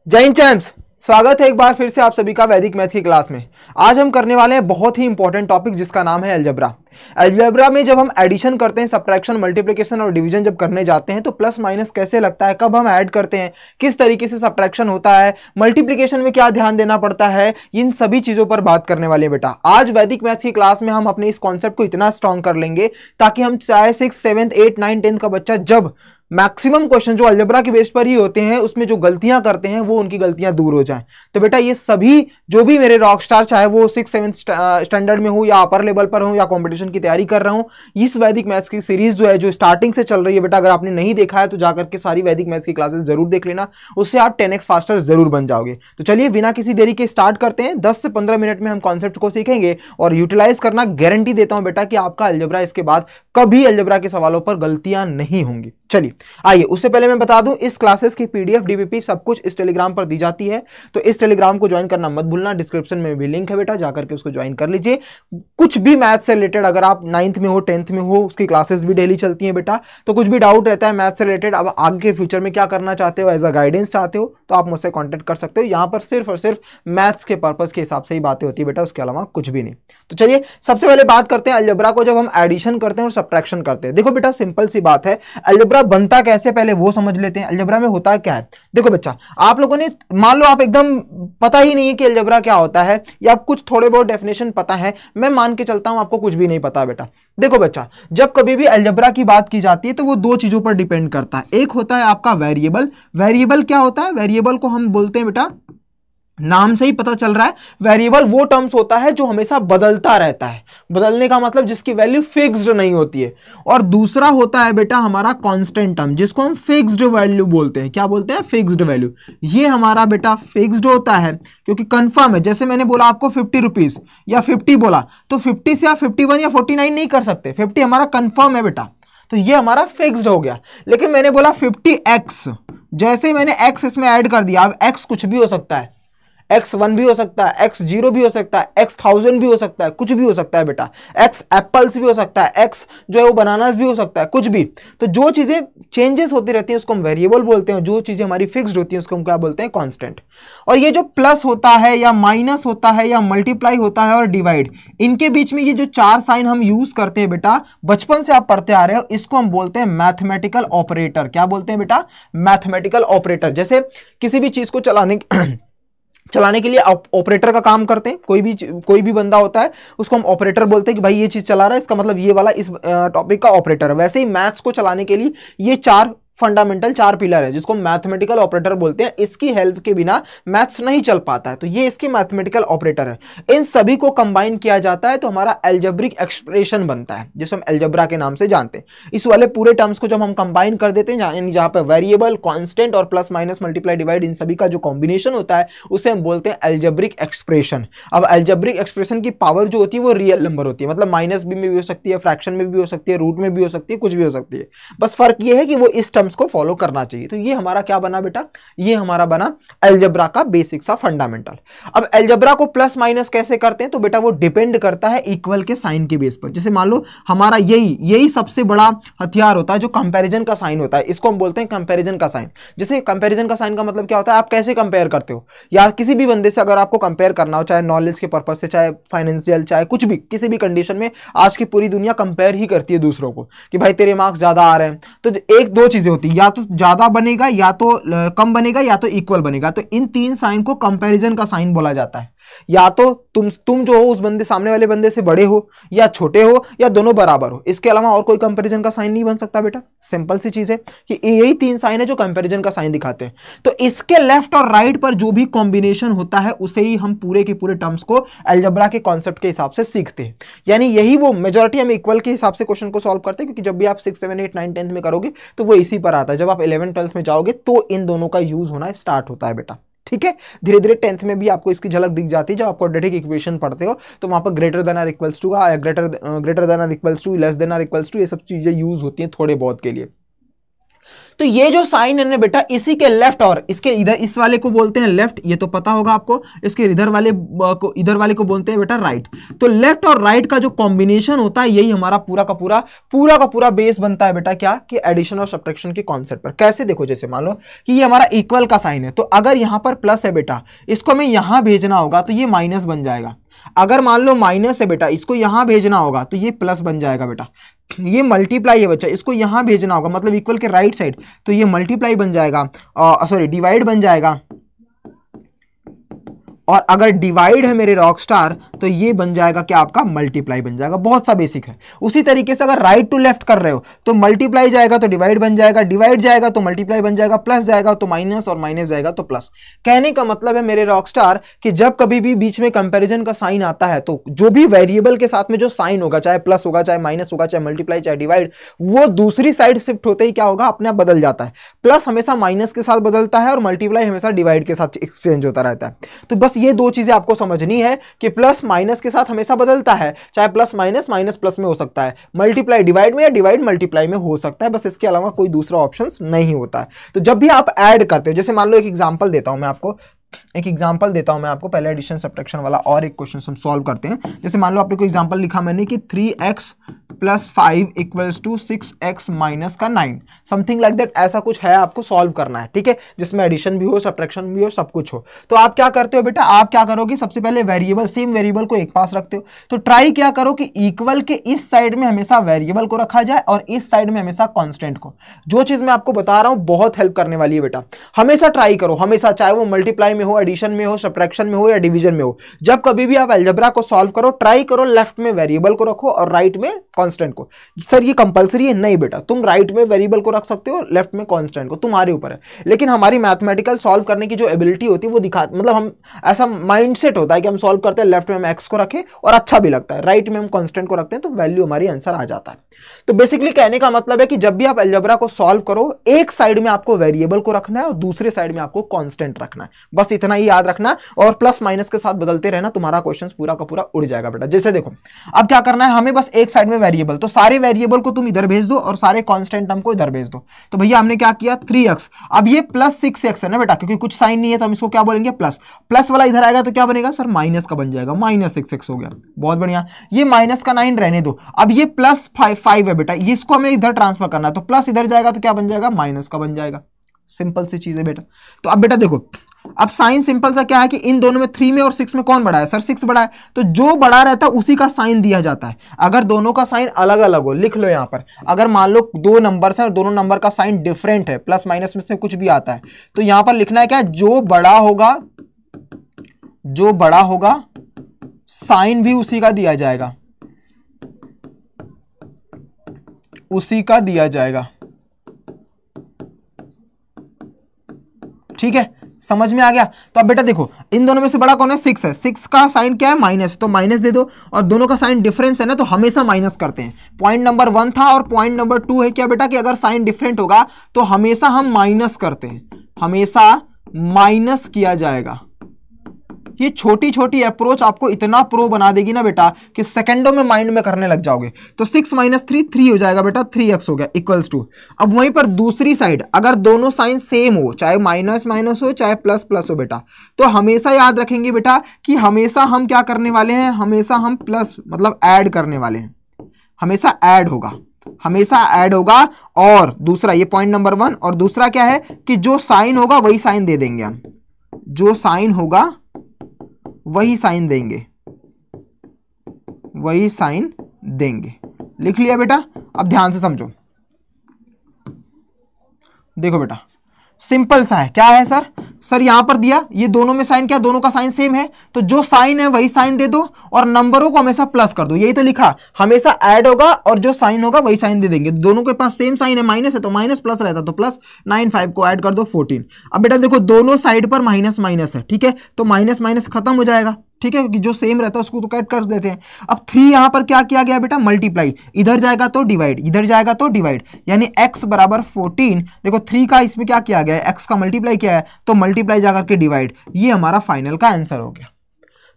जय हिंद चैम्प्स, स्वागत है एक बार फिर से आप सभी का वैदिक मैथ की क्लास में। आज हम करने वाले हैं बहुत ही इंपॉर्टेंट टॉपिक जिसका नाम है अलजेब्रा। अलजेब्रा में जब हम एडिशन करते हैं, सब्ट्रैक्शन, मल्टीप्लिकेशन और डिवीजन जब करने जाते हैं तो प्लस माइनस कैसे लगता है, कब हम ऐड करते हैं, किस तरीके से सब्ट्रैक्शन होता है, मल्टीप्लिकेशन में क्या ध्यान देना पड़ता है, इन सभी चीजों पर बात करने वाले हैं बेटा। आज वैदिक मैथ की क्लास में हम अपने इस कॉन्सेप्ट को इतना स्ट्रॉन्ग कर लेंगे ताकि हम चाहे 6, 7, 8, 9, 10 का बच्चा जब मैक्सिमम क्वेश्चन जो अलजेब्रा के बेस पर ही होते हैं उसमें जो गलतियां करते हैं वो उनकी गलतियां दूर हो जाएं। तो बेटा ये सभी जो भी मेरे रॉक स्टार, चाहे वो 6, 7 स्टैंडर्ड में हो या अपर लेवल पर हो या कंपटीशन की तैयारी कर रहा हूं, इस वैदिक मैथ्स की सीरीज जो है जो स्टार्टिंग से चल रही है बेटा, अगर आपने नहीं देखा है तो जाकर के सारी वैदिक मैथ्स की क्लासेस जरूर देख लेना, उससे आप 10x फास्टर जरूर बन जाओगे। तो चलिए बिना किसी देरी के स्टार्ट करते हैं। 10 से 15 मिनट में हम कॉन्सेप्ट को सीखेंगे और यूटिलाइज करना गारंटी देता हूं बेटा कि आपका अलजेब्रा इसके बाद कभी अलजेब्रा के सवालों पर गलतियां नहीं होंगी। चलिए आइए, उससे पहले मैं बता दूं इस क्लासेस की पीडीएफ, डीपीपी सब कुछ इस टेलीग्राम पर दी जाती है, तो इस टेलीग्राम को ज्वाइन करना मत भूलना। डिस्क्रिप्शन में भी लिंक है बेटा, जाकर के उसको ज्वाइन कर लीजिए। कुछ भी मैथ से रिलेटेड, अगर आप 9th में हो, 10th में हो, उसकी क्लासेस भी डेली चलती हैं बेटा, तो कुछ भी डाउट रहता है मैथ से रिलेटेड, अब आगे के फ्यूचर में क्या करना चाहते हो, एज अ गाइडेंस चाहते हो, तो आप मुझसे कॉन्टेक्ट कर सकते हो। यहां पर सिर्फ और सिर्फ मैथ्स के पर्पज के हिसाब से ही बातें होती है बेटा, उसके अलावा कुछ भी नहीं। तो चलिए सबसे पहले बात करते हैं अलजेब्रा को जब हम एडिशन करते हैं और सब्ट्रैक्शन करते हैं। देखो बेटा सिंपल सी बात है, अलजेब्रा बनता कैसे पहले वो समझ लेते हैं। अलजेब्रा में होता क्या है, देखो बच्चा, आप लोगों ने मान लो आप एकदम पता ही नहीं है कि अलजेब्रा क्या होता है, या कुछ थोड़े बहुत डेफिनेशन पता है, मैं मान के चलता हूं आपको कुछ भी नहीं पता बेटा। देखो बच्चा, जब कभी भी अलजेब्रा की बात की जाती है तो वो दो चीजों पर डिपेंड करता है। एक होता है आपका वेरिएबल। वेरिएबल क्या होता है, वेरिएबल को हम बोलते हैं बेटा, नाम से ही पता चल रहा है, वेरिएबल वो टर्म्स होता है जो हमेशा बदलता रहता है। बदलने का मतलब जिसकी वैल्यू फिक्स्ड नहीं होती है। और दूसरा होता है बेटा हमारा कांस्टेंट टर्म, जिसको हम फिक्स्ड वैल्यू बोलते हैं। क्या बोलते हैं, फिक्स्ड वैल्यू। ये हमारा बेटा फिक्स्ड होता है क्योंकि कंफर्म है। जैसे मैंने बोला आपको 50 रुपीज या 50 बोला, तो 50 से आप 51 या 49 नहीं कर सकते। 50 हमारा कंफर्म है बेटा, तो ये हमारा फिक्स्ड हो गया। लेकिन मैंने बोला 50x, जैसे ही मैंने x इसमें ऐड कर दिया, अब x कुछ भी हो सकता है, x1 भी हो सकता है, x0 भी हो सकता है, x1000 भी हो सकता है, कुछ भी हो सकता है बेटा, x एप्पल्स भी हो सकता है, x जो है वो बनानास भी हो सकता है, कुछ भी। तो जो चीजें चेंजेस होती रहती हैं उसको हम वेरिएबल बोलते हैं, जो चीजें हमारी फिक्स्ड होती हैं उसको हम क्या बोलते हैं, कांस्टेंट। और ये जो प्लस होता है या माइनस होता है या मल्टीप्लाई होता है और डिवाइड, इनके बीच में ये जो चार साइन हम यूज करते हैं बेटा, बचपन से आप पढ़ते आ रहे हो, इसको हम बोलते हैं मैथमेटिकल ऑपरेटर। क्या बोलते हैं बेटा, मैथमेटिकल ऑपरेटर। जैसे किसी भी चीज को चलाने के लिए ऑपरेटर का काम करते हैं। कोई भी बंदा होता है उसको हम ऑपरेटर बोलते हैं कि भाई ये चीज चला रहा है, इसका मतलब ये वाला इस टॉपिक का ऑपरेटर है। वैसे ही मैथ्स को चलाने के लिए ये चार फंडामेंटल, चार पिलर है जिसको मैथमेटिकल ऑपरेटर बोलते हैं। इसकी हेल्प के बिना मैथ्स नहीं चल पाता है, तो ये इसके मैथमेटिकल ऑपरेटर है। इन सभी को कंबाइन किया जाता है तो हमारा एल्जेब्रिक एक्सप्रेशन बनता है, जिसे हम एल्जेब्रा के नाम से जानते हैं। इस वाले पूरे टर्म्स को जब हम कंबाइन कर देते हैं, जहां पे वेरिएबल, कांस्टेंट और प्लस माइनस मल्टीप्लाई डिवाइड, इन सभी का जो कॉम्बिनेशन होता है उसे हम बोलते हैं एल्जेब्रिक एक्सप्रेशन। अब एल्जेब्रिक एक्सप्रेशन की पावर जो होती है वो रियल नंबर होती है, मतलब माइनस में भी हो सकती है, फ्रैक्शन में भी हो सकती है, रूट में भी हो सकती है, कुछ भी हो सकती है। बस फर्क ये है कि वो इस टर्म्स को फॉलो करना चाहिए। तो ये हमारा क्या बना बेटा, ये हमारा बना अलजेब्रा का बेसिक सा फंडामेंटल। अब अलजेब्रा को प्लस माइनस कैसे करते हैं, तो बेटा वो डिपेंड करता है इक्वल के साइन के बेस पर। जैसे मान लो हमारा यही सबसे बड़ा हथियार होता है जो कंपैरिजन का साइन होता है, इसको हम बोलते हैं कंपैरिजन का साइन। जैसे कंपैरिजन का साइन का मतलब क्या होता है, आप कैसे कंपेयर करते हो, या किसी भी बंदे से अगर आपको कंपेयर करना हो, चाहे नॉलेज के पर्पज से, चाहे फाइनेंशियल, चाहे कुछ भी, किसी भी कंडीशन में आज की पूरी दुनिया कंपेयर ही करती है दूसरों को कि भाई तेरे मार्क्स ज्यादा आ रहे हैं। तो एक दो चीजें होती है, या तो ज्यादा बनेगा, या तो कम बनेगा, या तो इक्वल बनेगा। तो इन तीन साइन को कंपैरिजन का साइन बोला जाता है। या तो तुम जो हो उस बंदे, सामने वाले बंदे से बड़े हो या छोटे हो, या दोनों बराबर हो। इसके अलावा और कोई कंपैरिजन का साइन नहीं बन सकता बेटा। सिंपल सी चीज है कि यही तीन साइन है जो कंपैरिजन का साइन दिखाते हैं। तो इसके लेफ्ट और राइट पर जो भी कॉम्बिनेशन होता है उसे ही हम पूरे के पूरे टर्म्स को अलजेब्रा के कॉन्सेप्ट के हिसाब से सीखते हैं। यानी यही वो मेजॉरिटी हम इक्वल के हिसाब से क्वेश्चन को सॉल्व करते हैं, क्योंकि जब भी आप 6, 7, 8, 9, 10 में करोगे तो वो इसी पर आता है। जब आप 11, 12 में जाओगे तो इन दोनों का यूज होना स्टार्ट होता है बेटा। ठीक है, धीरे धीरे 10th में भी आपको इसकी झलक दिख जाती है। जब आप क्वाड्रेटिक इक्वेशन पढ़ते हो तो वहां पर greater than or equals to का, greater than or equals to, less than or equals to, ये सब चीजें यूज होती हैं थोड़े बहुत के लिए। तो ये जो साइन है ना बेटा, इसी के लेफ्ट और इसके इधर, इस वाले को बोलते हैं लेफ्ट, ये तो पता होगा आपको, इसके इधर वाले को बोलते हैं बेटा राइट। तो लेफ्ट और राइट का जो कॉम्बिनेशन होता है यही हमारा पूरा का पूरा बेस बनता है बेटा, क्या कि एडिशन और सब्ट्रैक्शन के कॉन्सेप्ट पर। कैसे, देखो जैसे मान लो कि ये हमारा इक्वल का साइन है, तो अगर यहां पर प्लस है बेटा, इसको हमें यहां भेजना होगा तो ये माइनस बन जाएगा। अगर मान लो माइनस है बेटा, इसको यहां भेजना होगा तो ये प्लस बन जाएगा बेटा। ये मल्टीप्लाई है बच्चा, इसको यहां भेजना होगा मतलब इक्वल के राइट साइड, तो ये मल्टीप्लाई बन जाएगा, सॉरी डिवाइड बन जाएगा। और अगर डिवाइड है मेरे रॉकस्टार तो ये बन जाएगा क्या, आपका मल्टीप्लाई बन जाएगा। बहुत सा बेसिक है। उसी तरीके से अगर राइट टू लेफ्ट कर रहे हो तो मल्टीप्लाई जाएगा तो डिवाइड बन जाएगा, डिवाइड जाएगा तो मल्टीप्लाई बन जाएगा, प्लस जाएगा तो माइनस, और माइनस जाएगा तो प्लस। कहने का मतलब है मेरे रॉकस्टार कि जब कभी भी बीच में कंपैरिजन का साइन आता है तो जो भी वेरिएबल के साथ में जो साइन होगा, चाहे प्लस होगा, चाहे माइनस होगा, चाहे मल्टीप्लाई, चाहे डिवाइड, वो दूसरी साइड शिफ्ट होते ही क्या होगा, अपने आप बदल जाता है। प्लस हमेशा माइनस के साथ बदलता है और मल्टीप्लाई हमेशा डिवाइड के साथ एक्सचेंज होता रहता है। तो बस ये दो चीजें आपको समझनी है कि प्लस माइनस के साथ हमेशा बदलता है, चाहे प्लस माइनस, माइनस प्लस में हो सकता है, मल्टीप्लाई डिवाइड में या डिवाइड मल्टीप्लाई में हो सकता है, बस इसके अलावा कोई दूसरा ऑप्शन नहीं होता है। तो जब भी आप ऐड करते हो, जैसे मान लो एक एग्जांपल देता हूं मैं आपको, पहले एडिशन सब्ट्रैक्शन वाला और एक क्वेश्चन हम सॉल्व करते हैं। जैसे मान लो आपने कोई एग्जांपल लिखा मैंने कि 3x + 5 = 6x - 9, something like that, ऐसा कुछ है, आपको सॉल्व करना है, ठीक है, जिसमें एडिशन भी हो, सब्ट्रैक्शन भी हो, सब कुछ हो। तो आप क्या करते हो बेटा, आप क्या करोगे, सबसे पहले वेरिएबल, सेम वेरिएबल को एक पास रखते हो। तो ट्राई क्या करो कि इक्वल के इस साइड में हमेशा वेरिएबल को रखा जाए और इस साइड में हमेशा कांस्टेंट को। जो चीज मैं आपको बता रहा हूं बहुत हेल्प करने वाली है बेटा, हमेशा ट्राई करो, हमेशा, चाहे वो मल्टीप्लाई में हो, एडिशन में हो, सब्ट्रैक्शन में हो या डिवीजन में हो, जब कभी भी आप अलजेब्रा को सॉल्व करो, ट्राई करो लेफ्ट में वेरिएबल को रखो और राइट में कांस्टेंट को। सर ये कंपलसरी है? नहीं बेटा, तुम राइट में वेरिएबल को रख सकते हो, लेफ्ट में कांस्टेंट को, तुम्हारे ऊपर है। लेकिन हमारी मैथमेटिकल सॉल्व करने की जो एबिलिटी होती है वो दिखा, मतलब हम ऐसा माइंडसेट होता है कि हम सॉल्व करते हैं, लेफ्ट में हम एक्स को रखें और अच्छा भी लगता है, राइट में हम कांस्टेंट को रखते हैं तो वैल्यू हमारी आंसर आ जाता है। तो बेसिकली कहने का मतलब है कि जब भी आप अलजेब्रा को सॉल्व करो, एक साइड में आपको वेरिएबल को रखना है और दूसरे साइड में आपको कांस्टेंट रखना है, बस इतना ही याद रखना, और प्लस माइनस के साथ बदलते रहना, तुम्हारा क्वेश्चन पूरा का पूरा उड़ जाएगा बेटा। जैसे देखो अब क्या करना है हमें, बस एक साइड में वेरिएबल, तो सारे वेरिएबल को तुम इधर भेज दो और सारे कांस्टेंट हमको इधर भेज दो। तो भैया हमने क्या किया, 3x, अब ये प्लस 6x है ना बेटा, क्योंकि कुछ साइन नहीं है तो हम इसको क्या बोलेंगे, प्लस। प्लस वाला इधर आएगा तो क्या बनेगा सर, माइनस का बन जाएगा, -6x हो गया। बहुत बढ़िया, ये माइनस का 9 रहने दो। अब ये +5 है बेटा, इसको हमें इधर ट्रांसफर करना है, तो प्लस इधर जाएगा तो क्या बन जाएगा, माइनस का बन जाएगा। सिंपल सी चीज है बेटा। तो अब बेटा देखो, अब साइन सिंपल सा क्या है कि इन दोनों में 3 में और 6 में कौन बड़ा है सर, 6 बड़ा है, तो जो बड़ा रहता है उसी का साइन दिया जाता है। अगर दोनों का साइन अलग अलग हो, लिख लो यहां पर, अगर मान लो 2 नंबर है और दोनों नंबर का साइन डिफरेंट है, प्लस माइनस में से कुछ भी आता है, तो यहां पर लिखना है क्या, जो बड़ा होगा साइन भी उसी का दिया जाएगा, उसी का दिया जाएगा। ठीक है, समझ में आ गया। तो अब बेटा देखो, इन दोनों में से बड़ा कौन है, 6 है, 6 का साइन क्या है, माइनस, तो माइनस दे दो, और दोनों का साइन डिफरेंस है ना, तो हमेशा माइनस करते हैं। पॉइंट नंबर 1 था और पॉइंट नंबर 2 है क्या बेटा, कि अगर साइन डिफरेंट होगा तो हमेशा हम माइनस करते हैं, हमेशा माइनस किया जाएगा। ये छोटी छोटी अप्रोच आपको इतना प्रो बना देगी ना बेटा कि सेकंडों में माइंड में करने लग जाओगे। तो 6 - 3 3 हो जाएगा बेटा, 3x हो गया इक्वल्स टू। अब वहीं पर दूसरी साइड अगर दोनों साइन सेम हो, चाहे माइनस माइनस हो चाहे प्लस प्लस हो बेटा, तो हमेशा याद रखेंगे बेटा कि हमेशा हम क्या करने वाले हैं, हमेशा हम प्लस मतलब ऐड करने वाले हैं, हमेशा ऐड होगा, हमेशा ऐड होगा। और दूसरा ये पॉइंट नंबर 1, और दूसरा क्या है कि जो साइन होगा वही साइन दे देंगे हम, जो साइन होगा वही साइन देंगे, वही साइन देंगे। लिख लिया बेटा। अब ध्यान से समझो, देखो बेटा सिंपल सा है, क्या है सर, सर यहां पर दिया ये दोनों में साइन क्या, दोनों का साइन सेम है, तो जो साइन है वही साइन दे दो और नंबरों को हमेशा प्लस कर दो। यही तो लिखा, हमेशा ऐड होगा और जो साइन होगा वही साइन दे देंगे। दोनों के पास सेम साइन है, माइनस है तो माइनस, प्लस रहता तो प्लस। 9 5 को ऐड कर दो 14। अब बेटा देखो दोनों साइड पर माइनस माइनस है, ठीक है, तो माइनस माइनस खत्म हो जाएगा, ठीक है, क्योंकि जो सेम रहता है उसको तो कट कर देते हैं। अब 3 यहां पर क्या किया गया बेटा, मल्टीप्लाई, इधर जाएगा तो डिवाइड, इधर जाएगा तो डिवाइड, यानी x बराबर 14। देखो 3 का इसमें क्या किया गया है, x का मल्टीप्लाई किया है तो मल्टीप्लाई जाकर के डिवाइड, ये हमारा फाइनल का आंसर हो गया।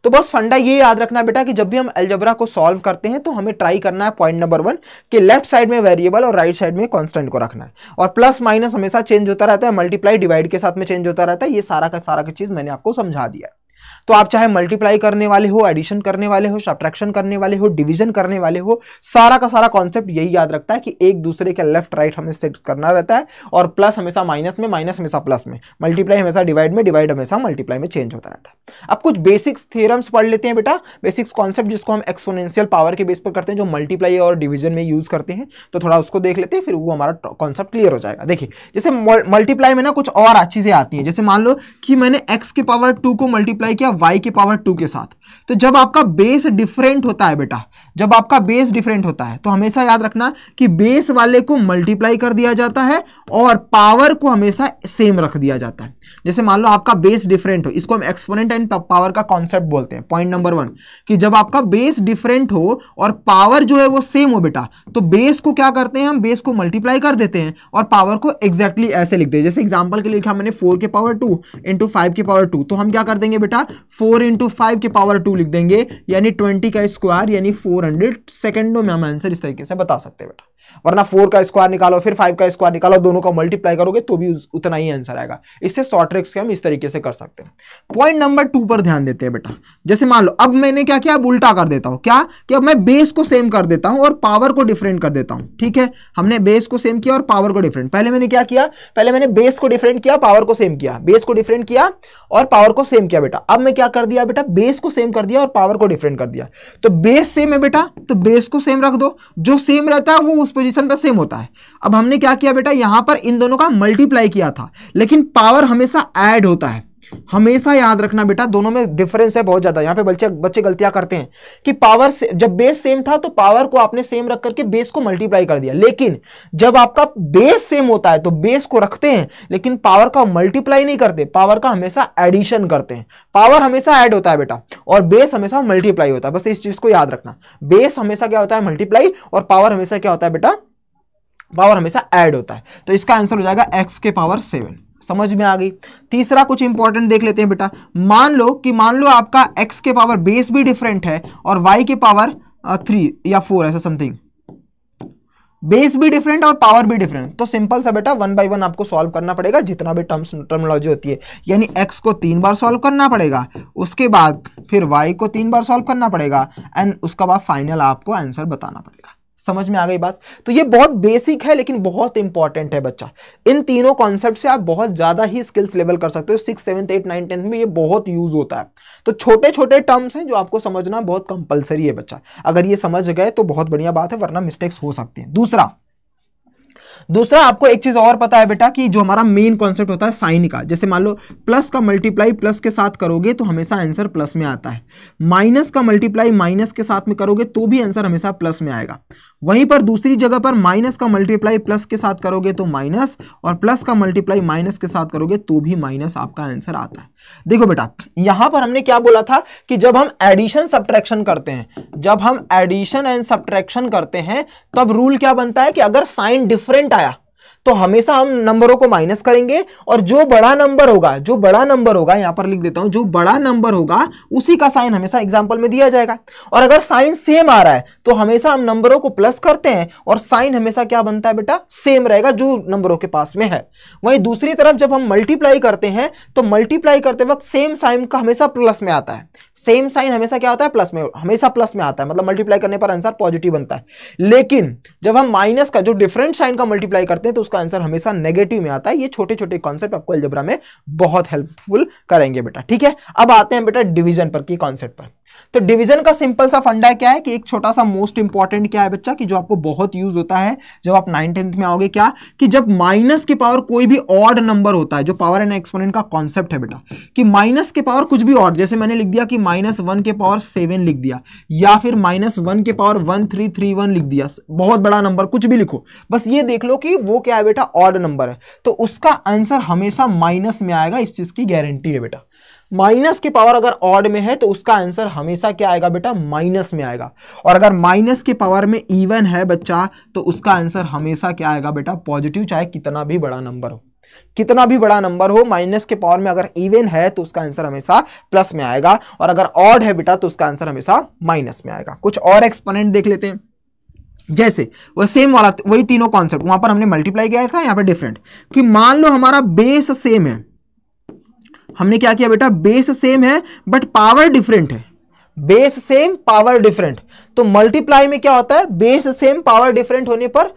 तो बस फंडा ये याद रखना बेटा कि जब भी हम अलजेब्रा को सॉल्व करते हैं तो हमें ट्राई करना है पॉइंट नंबर 1 कि लेफ्ट साइड में वेरिएबल और राइट साइड में कांस्टेंट को रखना है, और प्लस माइनस हमेशा चेंज होता रहता है, मल्टीप्लाई डिवाइड के साथ में चेंज होता रहता है। ये सारा का सारा की चीज मैंने आपको समझा दिया है। तो आप चाहे मल्टीप्लाई करने वाले हो, एडिशन करने वाले हो, सब्ट्रैक्शन करने वाले हो, डिवीजन करने वाले हो, सारा का सारा कॉन्सेप्ट यही याद रखता है कि एक दूसरे के लेफ्ट राइट हमें सेट करना रहता है, और प्लस हमेशा माइनस में, माइनस हमेशा प्लस में, मल्टीप्लाई हमेशा डिवाइड में, डिवाइड हमेशा मल्टीप्लाई में चेंज होता रहता है। अब कुछ बेसिक्स थ्योरम्स पढ़ लेते हैं बेटा, बेसिक्स कॉन्सेप्ट जिसको हम एक्सपोनेंशियल पावर के बेस पर करते हैं, जो मल्टीप्लाई और डिवीजन में यूज करते हैं, तो थोड़ा उसको देख लेते हैं, फिर वो हमारा कॉन्सेप्ट क्लियर हो जाएगा। देखिए जैसे मल्टीप्लाई में ना कुछ और चीजें आती हैं, जैसे मान लो कि मैंने x के पावर 2 को मल्टीप्लाई किया y के पावर 2 के साथ, तो जब आपका बेस डिफरेंट होता है बेटा, जब आपका बेस डिफरेंट होता है तो हमेशा याद रखना कि बेस वाले को मल्टीप्लाई कर दिया जाता है और पावर को हमेशा सेम रख दिया जाता है। जैसे मान लो आपका बेस डिफरेंट हो, इसको हम एक्सपोनेंट एंड पावर का कॉन्सेप्ट बोलते हैं। पॉइंट नंबर 1 कि जब आपका बेस डिफरेंट हो और पावर जो है वो सेम हो बेटा, तो बेस को क्या करते हैं हम, बेस को मल्टीप्लाई कर देते हैं और पावर को एग्जैक्टली ऐसे लिखते हैं। जैसे एग्जांपल के लिए लिखा मैंने 4 के पावर 2 इंटू 5 के पावर 2, तो हम क्या कर देंगे बेटा 4 इंटू 5 के पावर 2 लिख देंगे, यानी 20 का स्क्वायर यानी 400 सेकंडों में हम आंसर इस तरीके से बता सकते हैं बेटा। वरना 4 का स्क्वायर निकालो फिर 5 का स्क्वायर निकालो, दोनों का मल्टीप्लाई करोगे तो भी उतना ही आंसर आएगा। इससे शॉर्ट ट्रिक्स के हम इस तरीके से कर सकते हैं। पॉइंट नंबर 2 पर ध्यान देते हैं बेटा। जैसे मान लो अब मैंने क्या किया, अब उल्टा कर देता हूं, क्या कि अब मैं बेस को सेम कर देता हूं और पावर को डिफरेंट कर देता हूं। ठीक है, हमने बेस को सेम किया और पावर को डिफरेंट। पहले मैंने क्या किया, पहले मैंने बेस को डिफरेंट किया, पावर को सेम किया, बेस को डिफरेंट किया और पावर को सेम किया बेटा। अब मैं क्या कर दिया बेटा, बेस को सेम कर दिया और पावर को डिफरेंट कर दिया। तो बेस सेम है बेटा, तो बेस को सेम रख दो, जो सेम रहता है वो उस पोजीशन पर सेम होता है। अब हमने क्या किया बेटा, यहां पर इन दोनों का मल्टीप्लाई किया था, लेकिन पावर हमेशा ऐड होता है। हमेशा याद रखना बेटा, दोनों में डिफरेंस है बहुत ज्यादा। यहां पे बच्चे गलतियां करते हैं कि पावर से, जब बेस सेम था तो पावर को आपने सेम रख करके बेस को मल्टीप्लाई कर दिया, लेकिन जब आपका बेस सेम होता है तो बेस को रखते हैं लेकिन पावर का मल्टीप्लाई नहीं करते, पावर का हमेशा एडिशन करते हैं। पावर हमेशा ऐड होता है बेटा और बेस हमेशा मल्टीप्लाई होता है, बस इस चीज को याद रखना। बेस हमेशा क्या होता है, मल्टीप्लाई, और पावर हमेशा क्या होता है बेटा, पावर हमेशा ऐड होता है। तो इसका आंसर हो जाएगा x के पावर 7। समझ में आ गई। तीसरा कुछ इंपॉर्टेंट देख लेते हैं बेटा। मान लो आपका x के पावर बेस भी डिफरेंट है और y के पावर 3 या 4 ऐसा समथिंग, बेस भी डिफरेंट और पावर भी डिफरेंट। तो सिंपल सा बेटा 1 बाय 1 आपको सॉल्व करना पड़ेगा, जितना भी टर्मिनोलॉजी होती है, यानी x को 3 बार सॉल्व करना पड़ेगा, उसके बाद फिर y को 3 बार सॉल्व करना पड़ेगा एंड उसका बाद फाइनल आपको आंसर बताना पड़ेगा। समझ में आ गई बात। तो ये बहुत बेसिक है लेकिन बहुत इंपॉर्टेंट है बच्चा। इन तीनों कॉन्सेप्ट से आप बहुत ज्यादा ही स्किल्स लेवल कर सकते हो। 6, 7, 8, 9, 10 में ये बहुत यूज होता है। तो छोटे छोटे टर्म्स हैं जो आपको समझना बहुत कंपलसरी है बच्चा। अगर ये समझ गए तो बहुत बढ़िया बात है, वरना मिस्टेक्स हो सकती हैं। दूसरा आपको एक चीज और पता है बेटा कि जो हमारा मेन कॉन्सेप्ट होता है साइन का, जैसे मान लो प्लस का मल्टीप्लाई प्लस के साथ करोगे तो हमेशा आंसर प्लस में आता है, माइनस का मल्टीप्लाई माइनस के साथ में करोगे तो भी आंसर हमेशा प्लस में आएगा। वहीं पर दूसरी जगह पर माइनस का मल्टीप्लाई प्लस के साथ करोगे तो माइनस, और प्लस का मल्टीप्लाई माइनस के साथ करोगे तो भी माइनस आपका आंसर आता है। देखो बेटा यहां पर हमने क्या बोला था कि जब हम एडिशन सब्ट्रैक्शन करते हैं, जब हम एडिशन एंड सब्ट्रैक्शन करते हैं तब रूल क्या बनता है कि अगर साइन डिफरेंट आया तो हमेशा हम नंबरों को माइनस करेंगे, और जो बड़ा नंबर होगा यहां पर लिख देता हूं, जो बड़ा नंबर होगा उसी का साइन हमेशा एग्जांपल में दिया जाएगा। और अगर साइन सेम आ रहा है तो हमेशा हम नंबरों को प्लस करते हैं और साइन हमेशा क्या बनता है बेटा, सेम रहेगा जो नंबरों के पास में है। वहीं दूसरी तरफ जब हम मल्टीप्लाई करते हैं तो मल्टीप्लाई करते वक्त सेम साइन का हमेशा प्लस में आता है, सेम साइन हमेशा क्या होता है, प्लस में, हमेशा प्लस में आता है, मतलब मल्टीप्लाई करने पर आंसर पॉजिटिव बनता है। लेकिन जब हम माइनस का जो डिफरेंट साइन का मल्टीप्लाई करते हैं तो आंसर हमेशा नेगेटिव में आता है। ये छोटे छोटे कॉन्सेप्ट आपको अलजेब्रा में बहुत हेल्पफुल करेंगे बेटा। ठीक है, अब आते हैं बेटा डिवीजन पर की कॉन्सेप्ट पर। तो डिवीजन का सिंपल सा फंडा क्या है कि एक छोटा सा मोस्ट इंपॉर्टेंट क्या है बच्चा कि जो आपको बहुत यूज होता है जब आप 9th 10th में आओगे, क्या कि जब माइनस के पावर कोई भी ऑड नंबर होता है, जो पावर एंड एक्सपोनेंट का कॉन्सेप्ट है बेटा कि माइनस के पावर कुछ भी ऑड, जैसे मैंने लिख दिया कि -1 के पावर 7 लिख दिया, या फिर -1 के पावर 1331 लिख दिया, बहुत बड़ा नंबर कुछ भी लिखो, बस ये देख लो कि वो क्या है बेटा, ऑड नंबर है, तो उसका आंसर हमेशा माइनस में आएगा। इस चीज की गारंटी है बेटा। माइनस की पावर अगर ऑड में है तो उसका आंसर हमेशा क्या आएगा बेटा, माइनस में आएगा। और अगर माइनस के पावर में इवन है बच्चा तो उसका आंसर हमेशा क्या आएगा बेटा, पॉजिटिव, चाहे कितना भी बड़ा नंबर हो। कितना भी बड़ा नंबर हो माइनस के पावर में अगर इवन है तो उसका आंसर हमेशा प्लस में आएगा, और अगर ऑड है बेटा तो उसका आंसर हमेशा माइनस में आएगा। कुछ और एक्सपोनेंट देख लेते हैं। जैसे वो सेम वाला वही तीनों कॉन्सेप्ट, वहां पर हमने मल्टीप्लाई किया था, यहां पर डिफरेंट, कि मान लो हमारा बेस सेम है, हमने क्या किया बेटा, बेस सेम है बट पावर डिफरेंट है, बेस सेम पावर डिफरेंट। तो मल्टीप्लाई में क्या होता है, बेस सेम पावर डिफरेंट होने पर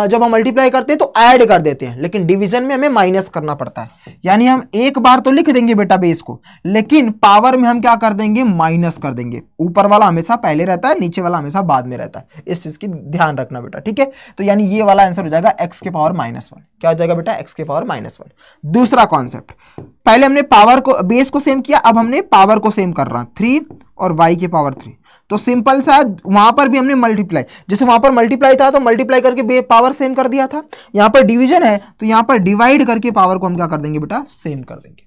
जब हम मल्टीप्लाई करते हैं तो ऐड कर देते हैं, लेकिन डिवीजन में हमें माइनस करना पड़ता है। यानी हम एक बार तो लिख देंगे बेटा बेस को, लेकिन पावर में हम क्या कर देंगे, माइनस कर देंगे। ऊपर वाला हमेशा पहले रहता है, नीचे वाला हमेशा बाद में रहता है, इस चीज की ध्यान रखना बेटा, ठीक है। तो यानी ये वाला आंसर हो जाएगा एक्स के पावर -1। क्या हो जाएगा बेटा, एक्स के पावर -1। दूसरा कॉन्सेप्ट, पहले हमने पावर को बेस को सेम किया, अब हमने पावर को सेम कर रहा 3 और y के पावर 3। तो सिंपल सा, वहां पर भी हमने मल्टीप्लाई, जैसे वहां पर मल्टीप्लाई था तो मल्टीप्लाई करके पावर सेम कर दिया था, यहां पर डिवीजन है तो यहां पर डिवाइड करके पावर को हम क्या कर देंगे बेटा, सेम कर देंगे।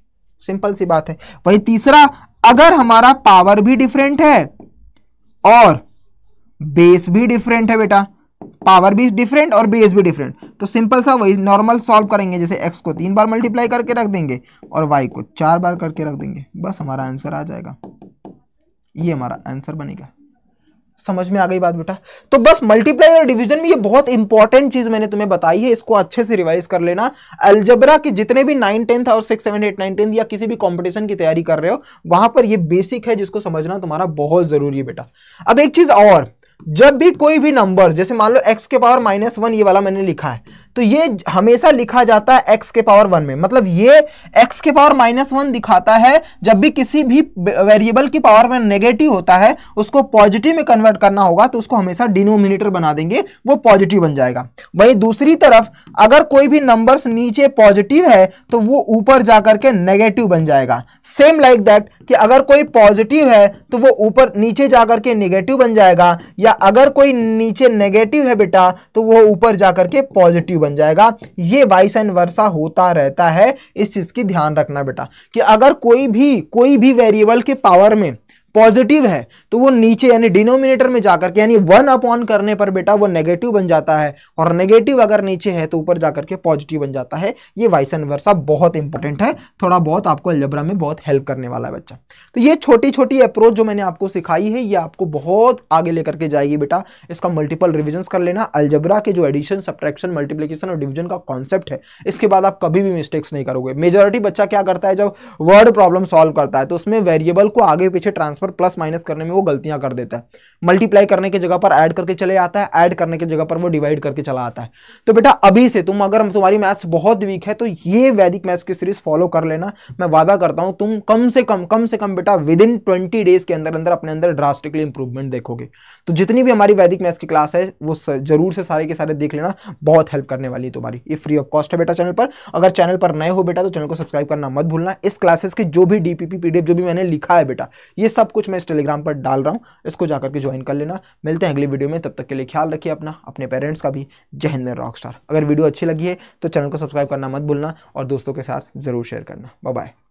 सिंपल सी बात है। वही तीसरा, अगर हमारा पावर भी डिफरेंट है और बेस भी डिफरेंट है बेटा, पावर भी डिफरेंट और बेस भी डिफरेंट, तो सिंपल सा वही नॉर्मल सॉल्व करेंगे, जैसे x को 3 बार मल्टीप्लाई करके रख देंगे और y को 4 बार करके रख देंगे, बस हमारा आंसर आ जाएगा। ये हमारा आंसर बनेगा। समझ में आ गई बात बेटा। तो बस मल्टीप्लाई और डिवीजन में ये बहुत इंपॉर्टेंट चीज मैंने तुम्हें बताई है, इसको अच्छे से रिवाइज कर लेना। अलजेब्रा के जितने भी 9, 10th और 6, 7, 8, 9, 10 या किसी भी कंपटीशन की तैयारी कर रहे हो, वहां पर ये बेसिक है जिसको समझना तुम्हारा बहुत जरूरी है बेटा। अब एक चीज और, जब भी कोई भी नंबर, जैसे मान लो x के पावर -1 ये वाला मैंने लिखा है, तो ये हमेशा लिखा जाता है x के पावर 1 में, मतलब ये x के पावर -1 दिखाता है जब भी किसी भी वेरिएबल की पावर में नेगेटिव होता है, उसको पॉजिटिव में कन्वर्ट करना होगा तो उसको हमेशा डिनोमिनेटर बना देंगे, वो पॉजिटिव बन जाएगा। वहीं दूसरी तरफ अगर कोई भी नंबर्स नीचे पॉजिटिव है तो वो ऊपर जाकर के नेगेटिव बन जाएगा। सेम लाइक दैट, कि अगर कोई पॉजिटिव है तो वो ऊपर नीचे जाकर के नेगेटिव बन जाएगा, या अगर कोई नीचे नेगेटिव है बेटा तो वो ऊपर जाकर के पॉजिटिव बन जाएगा। ये वाइस एंड वर्सा होता रहता है, इस चीज की ध्यान रखना बेटा, कि अगर कोई भी वेरिएबल के पावर में पॉजिटिव है तो वो नीचे यानी डिनोमिनेटर में जाकर के, यानी 1 अपॉन करने पर बेटा वो नेगेटिव बन जाता है, और नेगेटिव अगर नीचे है तो ऊपर जाकर के पॉजिटिव बन जाता है। ये वाइस एंड वर्सा बहुत इंपॉर्टेंट है, थोड़ा बहुत आपको अलजेब्रा में बहुत हेल्प करने वाला है बच्चा। तो ये छोटी छोटी अप्रोच जो मैंने आपको सिखाई है, ये आपको बहुत आगे लेकर के जाएगी बेटा। इसका मल्टीपल रिविजन्स कर लेना। अलजेब्रा के जो एडिशन, सब्ट्रैक्शन, मल्टीप्लिकेशन और डिवीजन का कॉन्सेप्ट है, इसके बाद आप कभी भी मिस्टेक्स नहीं करोगे। मेजॉरिटी बच्चा क्या करता है, जब वर्ड प्रॉब्लम सॉल्व करता है तो उसमें वेरिएबल को आगे पीछे ट्रांसफर प्लस माइनस करने में वो गलतियां कर देता है। मल्टीप्लाई करने की जगह पर ऐड करके चले आता है, ऐड करने की जगह पर वो डिवाइड करके चला आता है। तो बेटा अभी से तुम, अगर तुम्हारी मैथ्स बहुत वीक है तो ये वैदिक मैथ्स की सीरीज फॉलो कर लेना। मैं वादा करता हूं तुम कम से कम बेटा विद इन 20 डेज के अंदर अपने अंदर ड्रास्टिकली इंप्रूवमेंट देखोगे। तो जितनी भी हमारी वैदिक मैथ्स की क्लास है वो जरूर से सारे के सारे देख लेना, बहुत हेल्प करने वाली है तुम्हारी। ये फ्री ऑफ कॉस्ट है बेटा चैनल पर। अगर चैनल पर नए हो बेटा तो चैनल को सब्सक्राइब करना मत भूलना। इस क्लासेस की जो भी डीपीपी पीडीएफ जो भी मैंने लिखा है बेटा, ये सब कुछ मैं इस टेलीग्राम पर डाल रहा हूं, इसको जाकर के ज्वाइन कर लेना। मिलते हैं अगली वीडियो में, तब तक के लिए ख्याल रखिए अपना, अपने पेरेंट्स का भी। जय हिंद रॉकस्टार। अगर वीडियो अच्छी लगी है तो चैनल को सब्सक्राइब करना मत भूलना और दोस्तों के साथ जरूर शेयर करना। Bye bye.